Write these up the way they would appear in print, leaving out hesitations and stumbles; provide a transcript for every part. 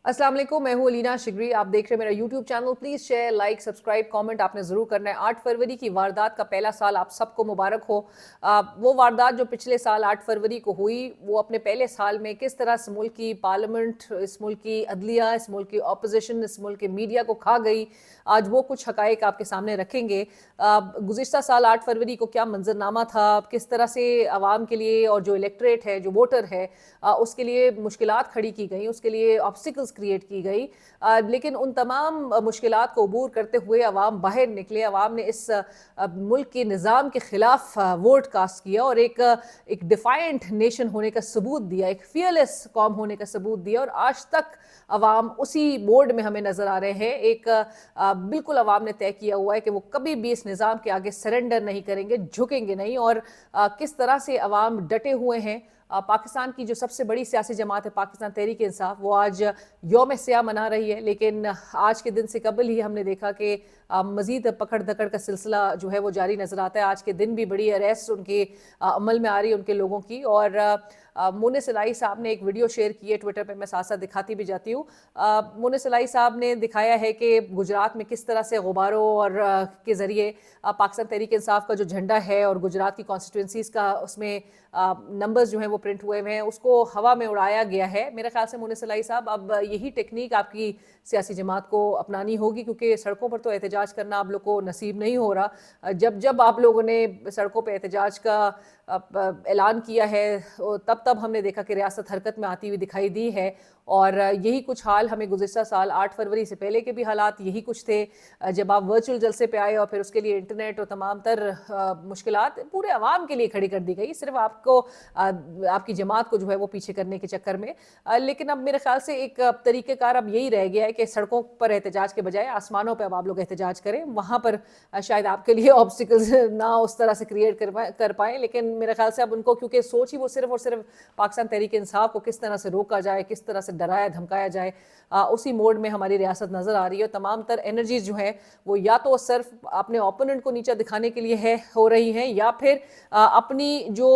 अस्सलाम वालेकुम, मैं हूँ अलीना शिगरी। आप देख रहे हैं मेरा YouTube channel. Please share, like, subscribe, comment आपने ज़रूर करना है। 8 फरवरी की वारदात का पहला साल आप सबको मुबारक हो। वो वारदात जो पिछले साल 8 फरवरी को हुई, वो अपने पहले साल में किस तरह इस मुल्क की पार्लियामेंट, इस मुल्क की अदलिया, इस मुल्क की अपोजिशन, इस मुल्क के मीडिया को खा गई, आज वो कुछ हकायक आपके सामने रखेंगे। गुज़िश्ता साल 8 फरवरी को क्या मंजरनामा था, किस तरह से आवाम के लिए और जो इलेक्ट्रेट है, जो वोटर है, उसके लिए मुश्किलात खड़ी की गई, उसके लिए ऑब्स्टिकल्स क्रिएट की गई। लेकिन उन तमाम मुश्किलात को अबूर करते हुए अवाम बाहर निकले। अवाम ने इस मुल्क के निज़ाम के ख़िलाफ़ वोट कास्ट किया और एक डिफाइंट नेशन होने का सबूत दिया, एक फियरलेस कौम होने का सबूत दिया। और आज तक अवाम उसी मोड में हमें नज़र आ रहे हैं। बिल्कुल अवाम ने तय किया हुआ है कि वो कभी भी इस निज़ाम के आगे सरेंडर नहीं करेंगे, झुकेंगे नहीं। और किस तरह से अवाम डटे हुए हैं। पाकिस्तान की जो सबसे बड़ी सियासी जमात है पाकिस्तान तहरीक इंसाफ, वो आज यौम सियाह मना रही है। लेकिन आज के दिन से कबल ही हमने देखा कि मज़ीद पकड़ धकड़ का सिलसिला जो है वो जारी नज़र आता है। आज के दिन भी बड़ी अरेस्ट उनके अमल में आ रही है उनके लोगों की। और मुनिस इलाही साहब ने एक वीडियो शेयर की है ट्विटर पे, मैं साथ साथ दिखाती भी जाती हूँ। मुनिस इलाही साहब ने दिखाया है कि गुजरात में किस तरह से गुब्बारों और के ज़रिए पाकिस्तान तहरीक इंसाफ का जो झंडा है और गुजरात की कॉन्स्टिट्यूंसीज़ का उसमें नंबर्स जो हैं वो प्रिंट हुए हुए हैं, उसको हवा में उड़ाया गया है। मेरे ख्याल से मुनिस इलाही साहब, अब यही टेक्निक आपकी सियासी जमात को अपनानी होगी, क्योंकि सड़कों पर तो एहतजाज करना आप लोग को नसीब नहीं हो रहा। जब जब आप लोगों ने सड़कों पर एहतजाज का ऐलान किया है, तब तब हमने देखा कि रियासत हरकत में आती हुई दिखाई दी है। और यही कुछ हाल हमें गुज़िश्ता साल 8 फरवरी से पहले के भी हालात यही कुछ थे। जब आप वर्चुअल जलसे पे आए और फिर उसके लिए इंटरनेट और तमाम तर मुश्किलात पूरे अवाम के लिए खड़ी कर दी गई, सिर्फ आपको आपकी जमात को जो है वो पीछे करने के चक्कर में। लेकिन अब मेरे ख्याल से एक तरीक़ेकार अब यही रह गया है कि सड़कों पर एहतजाज के बजाय आसमानों पर अब आप लोग एहतजाज करें। वहाँ पर शायद आपके लिए ऑब्स्टिकल्स ना उस तरह से क्रिएट कर पाएँ। लेकिन मेरे ख्याल से अब उनको, क्योंकि सोच ही वो सिर्फ और सिर्फ पाकिस्तान तहरीक इंसाफ को किस तरह से रोका जाए, किस तरह से डराया धमकाया जाए, उसी मोड में हमारी रियासत नज़र आ रही है। तमाम तर एनर्जीज जो है वो या तो सिर्फ अपने ओपोनेंट को नीचा दिखाने के लिए हो रही हैं, या फिर अपनी जो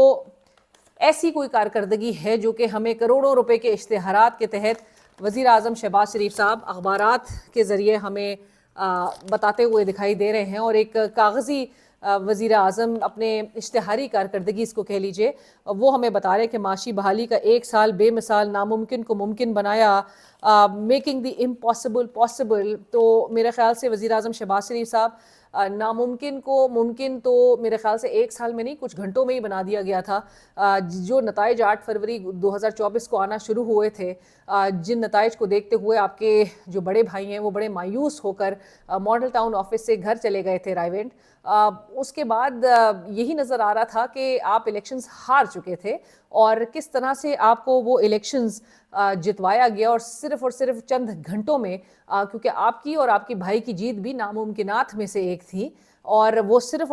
ऐसी कोई कारकर्दगी है जो कि हमें करोड़ों रुपए के इश्तिहारात के तहत वज़ीर आज़म शहबाज शरीफ साहब अखबारात के ज़रिए हमें बताते हुए दिखाई दे रहे हैं। और एक कागज़ी वज़ीर आज़म अपने इश्तिहारी कारकर्दगी इसको कह लीजिए, वो हमें बता रहे हैं कि माशी बहाली का 1 साल बेमिसाल नामुमकिन को मुमकिन बनाया, मेकिंग द इम्पॉसिबल पॉसिबल। तो मेरे ख्याल से वज़ीर आज़म शहबाज शरीफ साहब, नामुमकिन को मुमकिन तो मेरे ख्याल से 1 साल में नहीं, कुछ घंटों में ही बना दिया गया था। जो नताइज 8 फरवरी 2024 को आना शुरू हुए थे, जिन नताइज को देखते हुए आपके जो बड़े भाई हैं वो बड़े मायूस होकर मॉडल टाउन ऑफिस से घर चले गए थे रायवेंट। उसके बाद यही नज़र आ रहा था कि आप इलेक्शंस हार चुके थे और किस तरह से आपको वो इलेक्शंस जितवाया गया, और सिर्फ चंद घंटों में, क्योंकि आपकी और आपके भाई की जीत भी नामुमकिनात में से एक थी। और वो सिर्फ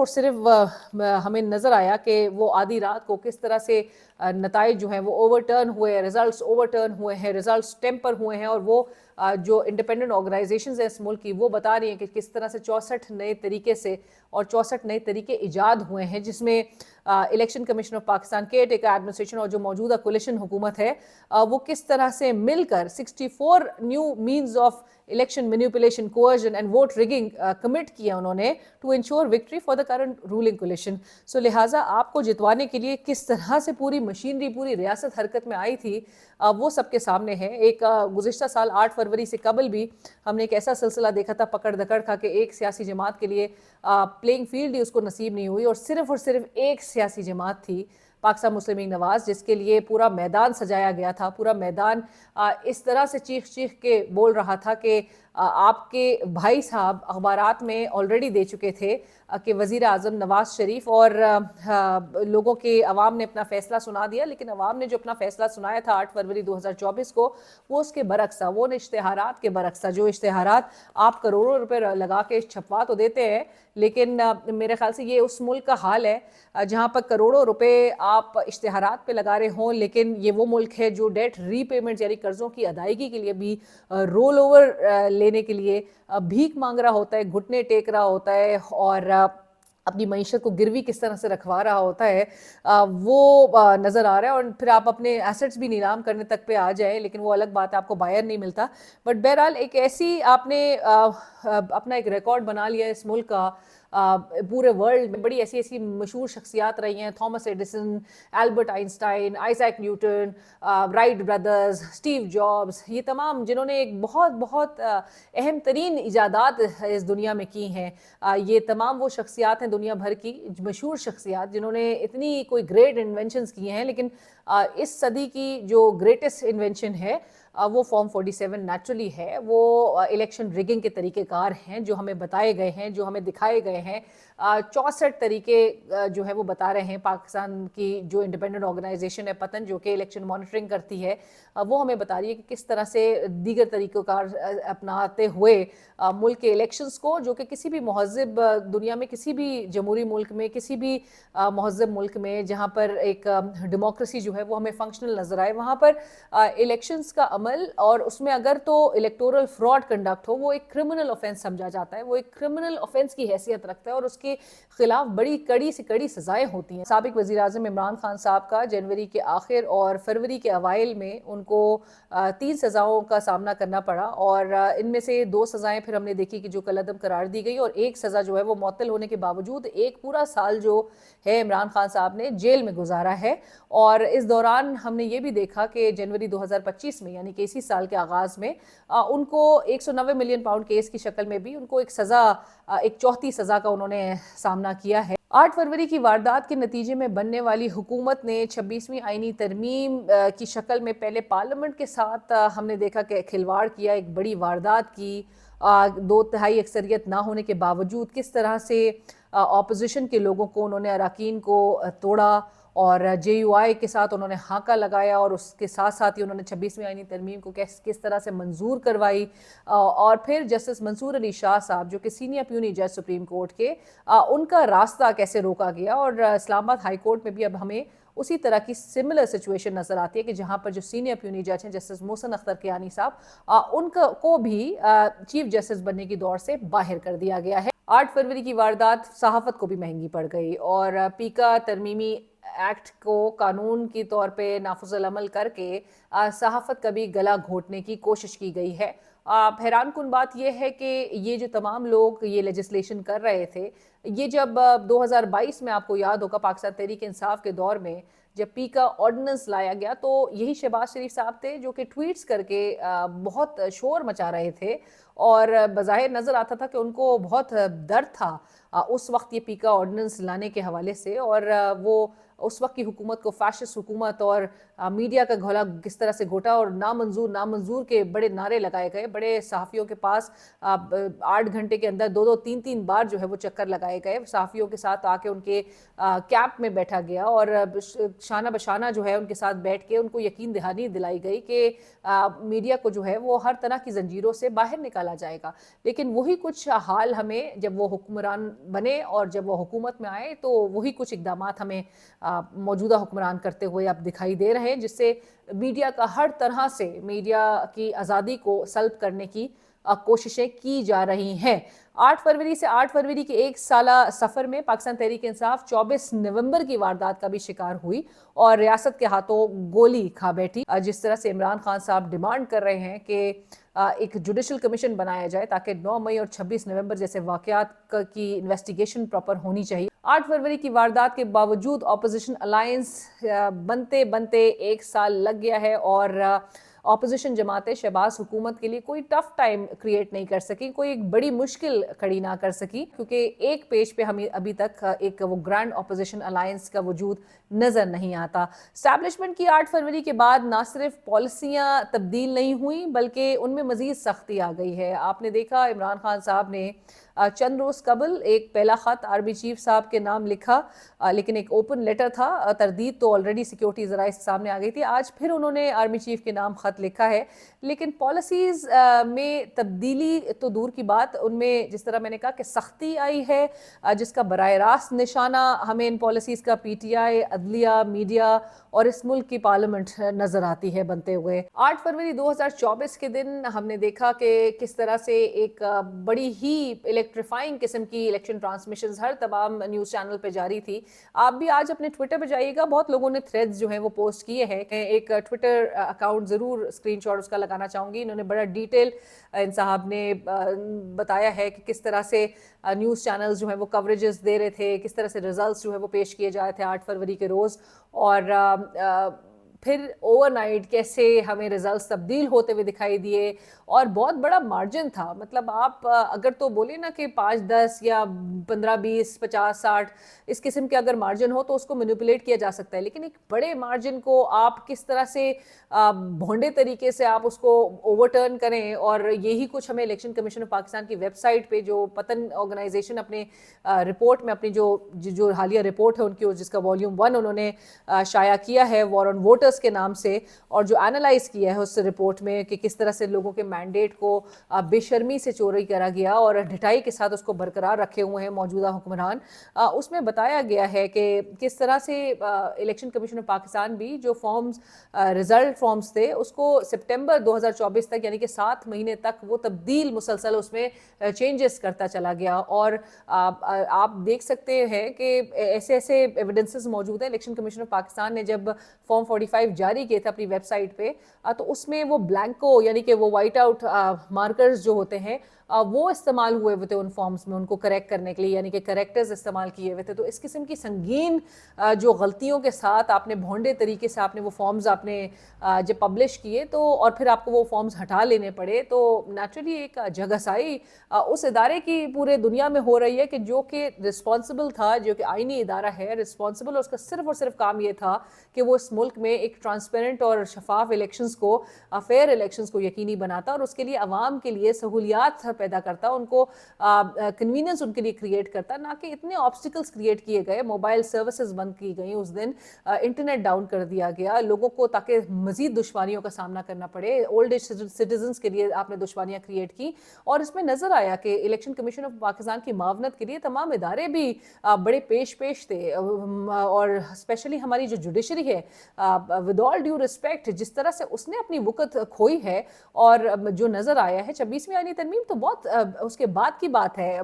हमें नज़र आया कि वो आधी रात को किस तरह से नताइज जो हैं वो ओवरटर्न हुए, रिजल्ट्स ओवरटर्न हुए हैं, रिजल्ट्स टेम्पर हुए हैं। और वो जो इंडिपेंडेंट ऑर्गेनाइजेशंस हैं इस मुल्क की, वो बता रही हैं कि किस तरह से 64 नए तरीके से और 64 नए तरीके ईजाद हुए हैं, जिसमें election commission of Pakistan, care taker administration और जो मौजूदा कोलिशन हुकूमत है, वो किस तरह से मिलकर 64 new means of election manipulation, coercion and vote rigging commit किया उन्होंने to ensure victory for the current ruling coalition. So लिहाजा आपको जितवाने के लिए किस तरह से पूरी मशीनरी, पूरी रियासत हरकत में आई थी, वो सबके सामने है। एक गुज़िश्ता साल 8 फरवरी से कबल भी हमने एक ऐसा सिलसिला देखा था पकड़ धकड़ का कि एक सियासी जमात के लिए प्लेइंग फील्ड ही उसको नसीब नहीं हुई, और सिर्फ एक सियासी जमात थी, पाकिस्तान मुस्लिम लीग नवाज़, जिसके लिए पूरा मैदान सजाया गया था। पूरा मैदान इस तरह से चीख चीख के बोल रहा था कि आपके भाई साहब अखबारात में ऑलरेडी दे चुके थे कि वज़ीर आज़म नवाज़ शरीफ, और लोगों के अवाम ने अपना फ़ैसला सुना दिया। लेकिन अवाम ने जो अपना फ़ैसला सुनाया था 8 फरवरी 2024 को, वो उसके बरक्स था, वो इश्तिहारात के बरक्स था। जो इश्तिहारात आप करोड़ों रुपए लगा के छपवा तो देते हैं, लेकिन मेरे ख्याल से ये उस मुल्क का हाल है जहाँ पर करोड़ों रुपए आप इश्तिहारात पे लगा रहे हों, लेकिन ये वो मुल्क है जो डेट रीपेमेंट यानी कर्ज़ों की अदायगी के लिए भी रोल ओवर लेने के लिए भीख मांग रहा होता है, घुटने टेक रहा होता है। और अपनी मईशत को गिरवी किस तरह से रखवा रहा होता है, वो नज़र आ रहा है। और फिर आप अपने एसेट्स भी नीलाम करने तक पे आ जाएं, लेकिन वो अलग बात है, आपको बायर नहीं मिलता। बट बहरहाल एक ऐसी आपने अपना एक रिकॉर्ड बना लिया इस मुल्क का। पूरे वर्ल्ड में बड़ी ऐसी ऐसी मशहूर शख्सियात रही हैं, Thomas Edison, Albert Einstein, Isaac Newton, Wright brothers, Steve jobs, ये तमाम जिन्होंने एक बहुत बहुत अहम तरीन इजादात इस दुनिया में की हैं। ये तमाम वो शख्सियात हैं दुनिया भर की मशहूर शख्सियात जिन्होंने इतनी कोई ग्रेट इन्वेंशंस किए हैं, लेकिन इस सदी की जो ग्रेटेस्ट इन्वेंशन है वो फॉर्म 47 नेचुरली है। वो इलेक्शन रिगिंग के तरीक़ेकार हैं जो हमें बताए गए हैं, जो हमें दिखाए गए हैं। 64 तरीके जो है वो बता रहे हैं। पाकिस्तान की जो इंडिपेंडेंट ऑर्गेनाइजेशन है पतन, जो कि इलेक्शन मॉनिटरिंग करती है, वो हमें बता रही है कि किस तरह से दीगर तरीक़ेकार अपनाते हुए मुल्क के इलेक्शंस को, जो कि किसी भी महज़ब दुनिया में, किसी भी जमहूरी मुल्क में, किसी भी महज़ब मुल्क में जहाँ पर एक डेमोक्रेसी जो है वो हमें फंक्शनल नज़र आए, वहाँ पर इलेक्शंस का अमल और उसमें अगर तो इलेक्टोरल फ्रॉड कंडक्ट हो, वो एक क्रिमिनल ऑफेंस समझा जाता है। वो एक क्रिमिनल ऑफेंस की हैसियत रखता है और उसके खिलाफ बड़ी कड़ी से कड़ी सजाएं होती हैं। साबिक वज़ीर आज़म इमरान खान साहब का जनवरी के आखिर और फरवरी के अवाइल में उनको 3 सज़ाओं का सामना करना पड़ा, और इनमें से 2 सज़ाएं फिर हमने देखी कि जो कलअदम करार दी गई, और एक सज़ा जो है वो मुअत्तल होने के बावजूद एक पूरा साल जो है इमरान खान साहब ने जेल में गुजारा है। और इस दौरान हमने ये भी देखा कि जनवरी 2025 में, यानी कि इसी साल के आगाज़ में, उनको 190 मिलियन पाउंड केस की शक्ल में भी उनको एक सज़ा, एक चौथी सज़ा का उन्होंने सामना किया है। 8 फरवरी की वारदात के नतीजे में बनने वाली हुकूमत ने 26वीं आईनी तरमीम की शक्ल में पहले पार्लियामेंट के साथ हमने देखा कि खिलवाड़ किया, एक बड़ी वारदात की। 2/3 अक्सरियत ना होने के बावजूद किस तरह से ऑपोजिशन के लोगों को उन्होंने अराकीन को तोड़ा और JUI के साथ उन्होंने हाका लगाया, और उसके साथ साथ ही उन्होंने 26वीं आईनी तरमीम को किस तरह से मंजूर करवाई। और फिर जस्टिस मंसूर अली शाह साहब, जो कि सीनियर प्यूनी जज सुप्रीम कोर्ट के, उनका रास्ता कैसे रोका गया। और इस्लामाबाद हाई कोर्ट में भी अब हमें उसी तरह की सिमिलर सिचुएशन नज़र आती है कि जहाँ पर जो सीनियर प्यूनी जज हैं जस्टिस मोहसिन अख्तर कियानी साहब, उनको भी चीफ जस्टिस बनने की दौड़ से बाहर कर दिया गया है। 8 फरवरी की वारदात सहाफ़त को भी महंगी पड़ गई, और पीका तरमीमी एक्ट को कानून की तौर पे नाफुज़ुल अमल करके सहाफ़त का भी गला घोटने की कोशिश की गई है। हैरान कुन बात यह है कि ये जो तमाम लोग ये लेजिस्लेशन कर रहे थे, ये जब 2022 में, आपको याद होगा, पाकिस्तान तहरीक इंसाफ के दौर में जब पीका ऑर्डिनेंस लाया गया, तो यही शहबाज शरीफ साहब थे जो कि ट्वीट्स करके बहुत शोर मचा रहे थे, और बज़ाहिर नज़र आता था कि उनको बहुत दर्द था उस वक्त ये पीका ऑर्डिनेंस लाने के हवाले से। और वो उस वक्त की हुकूमत को फैशिस्ट हुकूमत और मीडिया का घोला किस तरह से घोटा, और नामंजूर के बड़े नारे लगाए गए। बड़े सहाफ़ियों के पास 8 घंटे के अंदर 2-2, 3-3 बार जो है वो चक्कर लगाए गए। सहाफ़ियों के साथ आके उनके कैंप में बैठा गया, और शाना बशाना जो है उनके साथ बैठ के उनको यकीन दहानी दिलाई गई कि मीडिया को जो है वो हर तरह की जंजीरों से बाहर निकाला जाएगा। लेकिन वही कुछ हाल हमें, जब वो हुक्मरान बने और जब वो हुकूमत में आए, तो वही कुछ इक़दामात हमें मौजूदा हुक्मरान करते हुए अब दिखाई दे रहे हैं, जिससे मीडिया का हर तरह से, मीडिया की आज़ादी को सल्ब करने की कोशिशें की जा रही हैं। 8 फरवरी से 8 फरवरी के एक साला सफ़र में पाकिस्तान तहरीक इंसाफ 24 नवंबर की वारदात का भी शिकार हुई और रियासत के हाथों गोली खा बैठी। जिस तरह से इमरान खान साहब डिमांड कर रहे हैं कि एक जुडिशल कमीशन बनाया जाए ताकि 9 मई और 26 नवंबर जैसे वाक़यात की इन्वेस्टिगेशन प्रॉपर होनी चाहिए। 8 फरवरी की वारदात के बावजूद अपोजिशन अलायंस बनते बनते 1 साल लग गया है, और अपोजिशन जमातें शहबाज हुकूमत के लिए कोई टफ टाइम क्रिएट नहीं कर सकी, कोई एक बड़ी मुश्किल खड़ी ना कर सकी, क्योंकि एक पेज पे हमें अभी तक एक वो ग्रैंड अपोजिशन अलायंस का वजूद नज़र नहीं आता। एस्टैब्लिशमेंट की 8 फरवरी के बाद ना सिर्फ पॉलिसियाँ तब्दील नहीं हुई, बल्कि उनमें मज़ीद सख्ती आ गई है। आपने देखा इमरान खान साहब ने चंद रोज़ कबल एक पहला ख़त आर्मी चीफ साहब के नाम लिखा, लेकिन एक ओपन लेटर था, तरदीद तो ऑलरेडी सिक्योरिटी ज़राए सामने आ गई थी। आज फिर उन्होंने आर्मी चीफ के नाम ख़त लिखा है, लेकिन पॉलिसीज़ में तब्दीली तो दूर की बात, उनमें जिस तरह मैंने कहा कि सख्ती आई है, जिसका बराह रास्त निशाना हमें इन पॉलिसीज़ का PTI, अदलिया, मीडिया और इस मुल्क की पार्लियामेंट नज़र आती है बनते हुए। 8 फरवरी 2024 के दिन हमने देखा कि किस तरह से एक बड़ी ही इलेक्ट्रीफाइंग किस्म की इलेक्शन ट्रांसमिशंस हर तमाम न्यूज़ चैनल पे जारी थी। आप भी आज अपने ट्विटर पे जाइएगा, बहुत लोगों ने थ्रेड्स जो हैं वो पोस्ट किए हैं। एक ट्विटर अकाउंट ज़रूर स्क्रीनशॉट उसका लगाना चाहूँगी। इन्होंने बड़ा डिटेल इन साहब ने बताया है कि किस तरह से न्यूज़ चैनल्स जो हैं वो कवरेजेस दे रहे थे, किस तरह से रिजल्ट्स जो है वो पेश किए जा रहे थे 8 फरवरी के रोज़, और फिर ओवरनाइट कैसे हमें रिजल्ट्स तब्दील होते हुए दिखाई दिए, और बहुत बड़ा मार्जिन था। मतलब आप अगर तो बोले ना कि 5-10 या 15-20 50-60 इस किस्म के अगर मार्जिन हो तो उसको मैनिपुलेट किया जा सकता है, लेकिन एक बड़े मार्जिन को आप किस तरह से भोंडे तरीके से आप उसको ओवरटर्न करें। और यही कुछ हमें इलेक्शन कमीशन ऑफ पाकिस्तान की वेबसाइट पे जो पतन ऑर्गेनाइजेशन अपने रिपोर्ट में अपनी जो हालिया रिपोर्ट है उनकी, जिसका वॉल्यूम 1 उन्होंने शाया किया है वॉर ऑन वोटर्स के नाम से, और जो एनालाइज किया है उस रिपोर्ट में कि किस तरह से लोगों के मैंडेट को बेशर्मी से चोरी करा गया और ढिठाई के साथ उसको बरकरार रखे हुए हैं मौजूदा हुक्मरान, उसमें बताया गया है कि किस तरह से इलेक्शन कमीशन ऑफ पाकिस्तान भी जो फॉर्म्स रिजल्ट फॉर्म्स थे उसको सितंबर 2024 तक, यानी कि 7 महीने तक वो तब्दील मुसलसल उसमें चेंजेस करता चला गया। और आप देख सकते हैं कि ऐसे ऐसे एविडेंसेस मौजूद हैं। इलेक्शन कमीशन ऑफ पाकिस्तान ने जब फॉर्म 45 जारी किए थे अपनी वेबसाइट पे, तो उसमें वो ब्लैंको यानी कि वो वाइट आउट मार्कर्स जो होते हैं वो इस्तेमाल हुए हुए थे उन फॉर्म्स में उनको करेक्ट करने के लिए, यानी कि करेक्टर्स इस्तेमाल किए हुए थे। तो इस किस्म की संगीन जो गलतियों के साथ आपने भोंडे तरीके से आपने वो फॉर्म्स आपने जब पब्लिश किए तो, और फिर आपको वो फॉर्म्स हटा लेने पड़े, तो नेचुरली एक जगहसाई उस इदारे की पूरे दुनिया में हो रही है कि जो कि रिस्पॉन्सिबल था, जो कि आईनी इदारा है रिस्पॉन्सिबल, उसका सिर्फ और सिर्फ काम ये था कि वो इस मुल्क में एक ट्रांसपेरेंट और शफाफ इलेक्शंस को, फेयर इलेक्शंस को यकीनी बनाता और उसके लिए अवाम के लिए सहूलियात पैदा करता, उनको कन्वीनियंस उनके लिए क्रिएट करता, ना कि इतने ऑब्स्टिकल्स क्रिएट किए गए। मोबाइल सर्विसेज बंद की गई उस दिन, इंटरनेट डाउन कर दिया गया लोगों को ताकि मजीद दुश्वारियों का सामना करना पड़े। ओल्ड एज सिटीजन्स के लिए आपने दुश्वारियां क्रिएट की, और इसमें नजर आया कि इलेक्शन कमीशन ऑफ पाकिस्तान की मावनत के लिए तमाम इदारे भी बड़े पेश थे। और स्पेशली हमारी जो जुडिशरी है, विद ऑल ड्यू रिस्पेक्ट, जिस तरह से उसने अपनी वक़्त खोई है, और जो नज़र आया है 26वीं आईनी तरमीम तो बहुत उसके बाद की बात है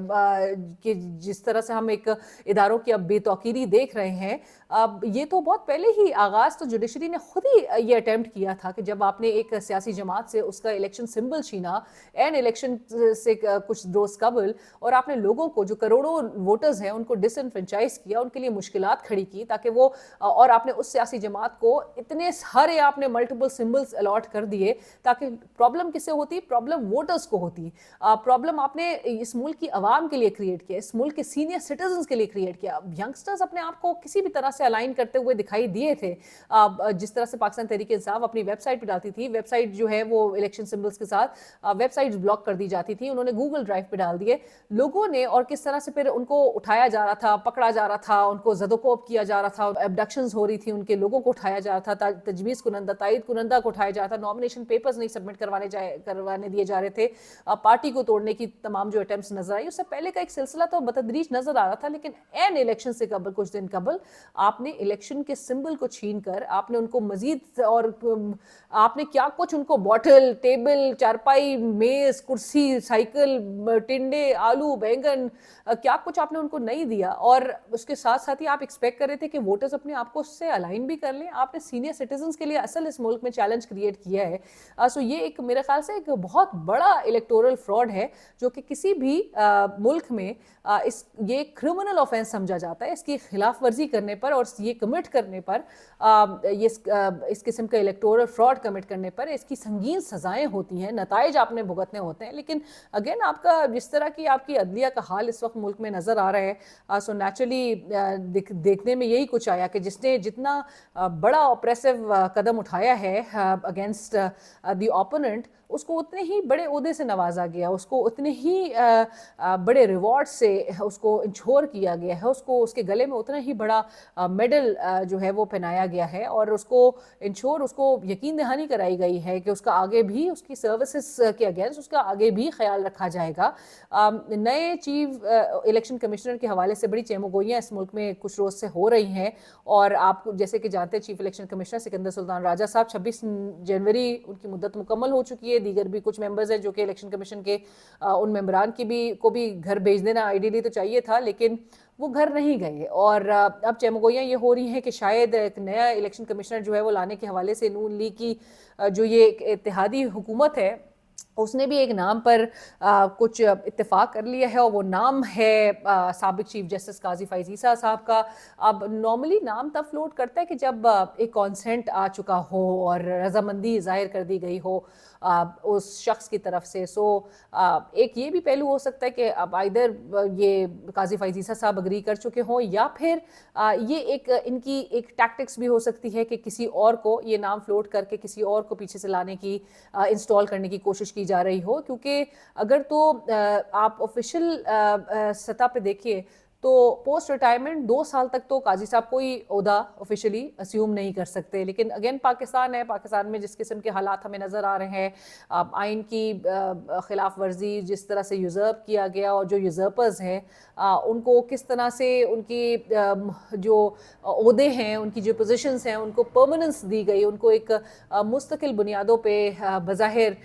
कि जिस तरह से हम एक इदारों की अब बेतौकीरी देख रहे हैं। अब ये तो बहुत पहले ही आगाज़ तो जुडिशरी ने खुद ही ये अटेम्प्ट किया था कि जब आपने एक सियासी जमात से उसका इलेक्शन सिंबल छीना एंड इलेक्शन से कुछ रोज़ कबल, और आपने लोगों को जो करोड़ों वोटर्स हैं उनको डिसइनफ्रेंचाइज किया, उनके लिए मुश्किलात खड़ी की ताकि वो, और आपने उस सियासी जमात को इतने सारे आपने मल्टीपल सिंबल्स अलॉट कर दिए ताकि प्रॉब्लम किससे होती, प्रॉब्लम वोटर्स को होती। प्रॉब्लम आपने इस मुल्क की आवाम के लिए क्रिएट किया, इस मुल्क के सीनियर सिटीजन्स के लिए क्रिएट किया। यंगस्टर्स अपने आप को किसी भी तरह से अलाइन करते हुए दिखाई दिए थे। जिस तरह से पाकिस्तान तहरीक इंसाफ अपनी वेबसाइट पर डालती थी, वेबसाइट जो है वो इलेक्शन सिंबल्स के साथ वेबसाइट्स ब्लॉक कर दी जाती थी, उन्होंने गूगल ड्राइव पे डाल दिए लोगों ने, और किस तरह से फिर उनको उठाया जा रहा था, पकड़ा जा रहा था, उनको ज़दोकोब किया जा रहा था, एब्डक्शंस हो रही थी, उनके लोगों को उठाया जा रहा था, तजवीज़ कुनंदा, तायद कुनंदा को उठाया जा रहा था, नॉमिनेशन पेपर्स नहीं सबमिट करवाने दिए जा रहे थे, पार्टी को तोड़ने की तमाम जो अटेम्प्ट्स नजर आई। उससे पहले का एक सिलसिला तो बतदरीज नजर आ रहा था, लेकिन एन इलेक्शन से कबल, कुछ दिन कबल, आपने इलेक्शन के सिंबल को छीन कर आपने उनको मजीद, और आपने क्या कुछ उनको बॉटल, टेबल, चारपाई, मेज, कुर्सी, साइकिल, टिंडे, आलू, बैंगन, क्या कुछ आपने उनको नहीं दिया। और उसके साथ साथ ही आप एक्सपेक्ट कर रहे थे कि वोटर्स अपने आप को उससे अलाइन भी कर लें। आपने सीनियर सिटीजन्स के लिए असल इस मुल्क में चैलेंज क्रिएट किया है। सो ये एक मेरे ख्याल से एक बहुत बड़ा इलेक्टोरल फ्रॉड है जो कि किसी भी मुल्क में ये क्रिमिनल ऑफेंस समझा जाता है। इसकी खिलाफ वर्जी करने पर और ये कमिट करने पर, इस किस्म का इलेक्टोरल फ्रॉड कमिट करने पर इसकी संगीन सजाएं होती हैं, नताइज आपने भुगतने होते हैं। लेकिन अगेन आपका जिस तरह की आपकी अदलिया का हाल इस वक्त मुल्क में नज़र आ रहा है, सो नेचुरली देखने में यही कुछ आया कि जिसने जितना बड़ा ऑप्रेसिव कदम उठाया है अगेंस्ट द ओपोनेंट, उसको उतने ही बड़े ओहदे से नवाजा गया, उसको उतने ही बड़े रिवॉर्ड से उसको इंश्योर किया गया है, उसको उसके गले में उतना ही बड़ा मेडल जो है वो पहनाया गया है, और उसको इंश्योर, उसको यकीन दहानी कराई गई है कि उसका आगे भी, उसकी सर्विसेज के अगेंस्ट उसका आगे भी ख्याल रखा जाएगा। नए चीफ इलेक्शन कमिश्नर के हवाले से बड़ी चेमोगोइयाँ इस मुल्क में कुछ रोज़ से हो रही हैं, और आप जैसे कि जानते हैं chief election commissioner Sikandar Sultan Raja साहब 26 जनवरी उनकी मुद्दत मुकम्मल हो चुकी है। दीगर भी कुछ मेंबर्स हैं जो कि इलेक्शन कमीशन के उन मेंबरान को भी घर भेज देना आइडियली तो चाहिए था, लेकिन वो घर नहीं गए। और अब चमगोइयाँ ये हो रही हैं कि शायद एक नया इलेक्शन कमिश्नर जो है वो लाने के हवाले से नून लीग की जो ये एक इत्तेहादी हुकूमत है, उसने भी एक नाम पर कुछ इत्तेफाक कर लिया है, और वो नाम है साबिक चीफ जस्टिस काजी फैज़ ईसा साहब का। अब नॉर्मली नाम तब फ्लोट करता है कि जब एक कॉन्सेंट आ चुका हो और रजामंदी जाहिर कर दी गई हो उस शख्स की तरफ से। सो एक ये भी पहलू हो सकता है कि अब आइदर ये काजी फैज़ ईसा साहब अग्री कर चुके हों, या फिर ये एक इनकी एक टैक्टिक्स भी हो सकती है कि किसी और को ये नाम फ्लोट करके किसी और को पीछे से लाने की, इंस्टॉल करने की कोशिश की जा रही हो। क्योंकि अगर तो आप ऑफिशियल सतह पे देखिए तो पोस्ट रिटायरमेंट 2 साल तक तो काजी साहब कोई ओहदा ऑफिशियली अस्यूम नहीं कर सकते। लेकिन अगेन पाकिस्तान है, पाकिस्तान में जिस किस्म के हालात हमें नज़र आ रहे हैं, आइन की खिलाफ वर्जी जिस तरह से यूजर्प किया गया, और जो यूजर्पर्स हैं उनको किस तरह से उनकी जो ओहदे हैं, उनकी जो पोजीशंस हैं, उनको परमानेंस दी गई, उनको एक मुस्तकिल बुनियादों पे बज़ाहिर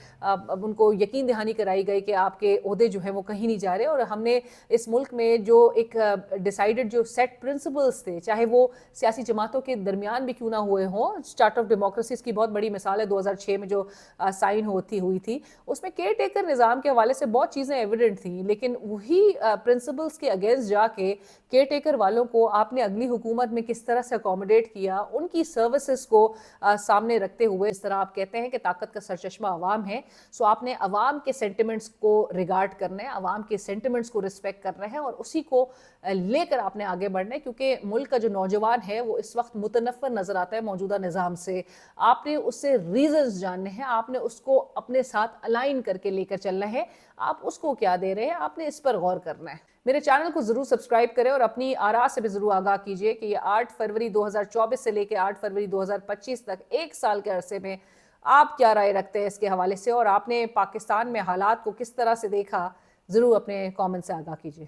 उनको यकीन दहानी कराई गई कि आपके ओहदे जो हैं वो कहीं नहीं जा रहे। और हमने इस मुल्क में जो एक डिसाइडेड जो सेट प्रिंसिपल्स थे, चाहे वो सियासी जमातों के दरमियान भी क्यों ना हुए हों, स्टार्ट ऑफ डेमोक्रेसी की बहुत बड़ी मिसाल है 2006 में जो साइन हुई थी, उसमें केयर टेकर निज़ाम के हवाले से बहुत चीज़ें एविडेंट थी। लेकिन वही प्रिंसिपल्स के अगेंस्ट जाके केयर टेकर वालों को आपने अगली हुकूमत में किस तरह से अकोमोडेट किया, उनकी सर्विसेज को सामने रखते हुए, इस तरह आप कहते हैं कि ताकत का सरचश्मा अवाम है, सो आपने अवाम के सेंटिमेंट्स को रिगार्ड करना है, अवाम के सेंटिमेंट्स को रिस्पेक्ट करना है, और उसी को लेकर आपने आगे बढ़ना है। क्योंकि मुल्क का जो नौजवान है वो इस वक्त मुतनफ़्फ़िर नज़र आता है मौजूदा निज़ाम से। आपने उससे रीजंस जानने हैं, आपने उसको अपने साथ अलाइन करके लेकर चलना है। आप उसको क्या दे रहे हैं, आपने इस पर गौर करना है। मेरे चैनल को ज़रूर सब्सक्राइब करें और अपनी आरा से भी ज़रूर आगाह कीजिए कि ये 8 फरवरी 2024 से लेकर 8 फरवरी 2025 तक 1 साल के अरसे में आप क्या राय रखते हैं इसके हवाले से, और आपने पाकिस्तान में हालात को किस तरह से देखा, ज़रूर अपने कमेंट से आगाह कीजिए।